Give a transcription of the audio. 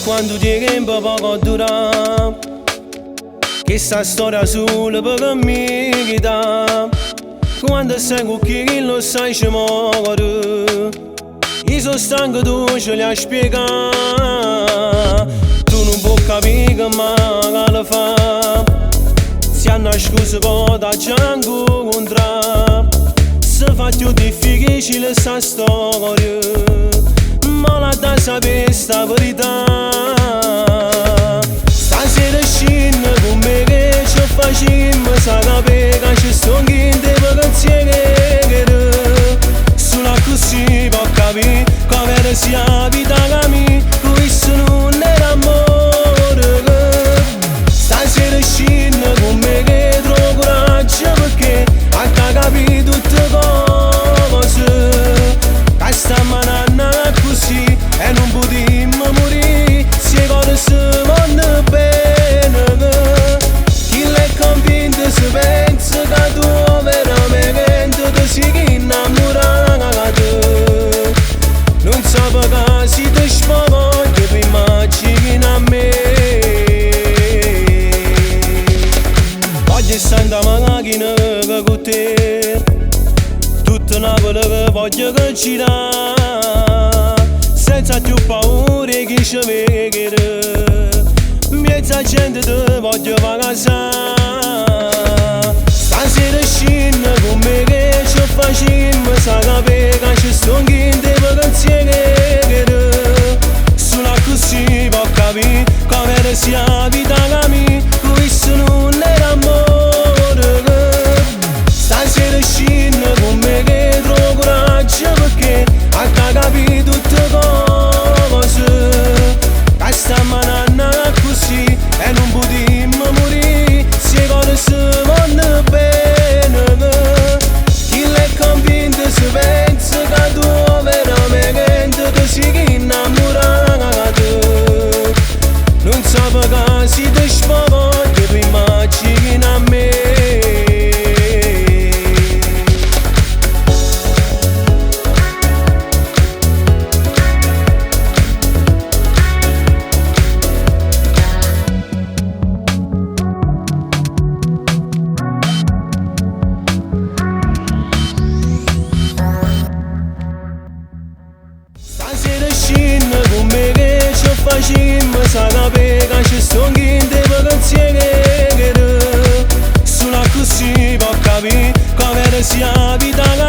quando tempo poco dura, che sta storia sulla per mi dà. Quando sei con chi lo sai ci muore, io sono stanco, tu ce li hai spiegato. Tu non puoi capire che manca fa, si hanno scusa con da gianco contra. Se fa più difficile sta storia, ma la da sapere sta verità. Stasera scende con me che ci facciamo, sa capire che ci sono chi in te pensieri. Solo così può capire come sia la vita che mi, questo non era amore. Stasera scende con me che trovo coraggio perché ha capito tutte cose. Che sta manando così e non potremmo morire se cose si vanno bene. Chi l'è convinto si pensa che tu veramente ti sei innamorata da te. Non so perché si ti spavoglia per immagini a me. Voglio stare in macchina che con te, tutta Napoli che voglio che gira, senza più paura che ci vede. Mezza gente te voglio fare casa. Stasera scende con me che ci facciamo, sa capire che ci sono chi in te pensieri. Solo così può capire come sia la vita che mi, questo non era amore. Stasera scende con me che trovo coraggio perché ha capito tutte cose. Che sta manando così e non potremmo morire se cose si vanno bene. Chi l'è convinto si pensa che tu veramente ti sei innamorata da te. Non so perché si ti spavoglia per immagini a me. Stasera scende con me che ci facciamo, sa capire che ci sono chi in te pensieri. Solo così può capire come sia la vita.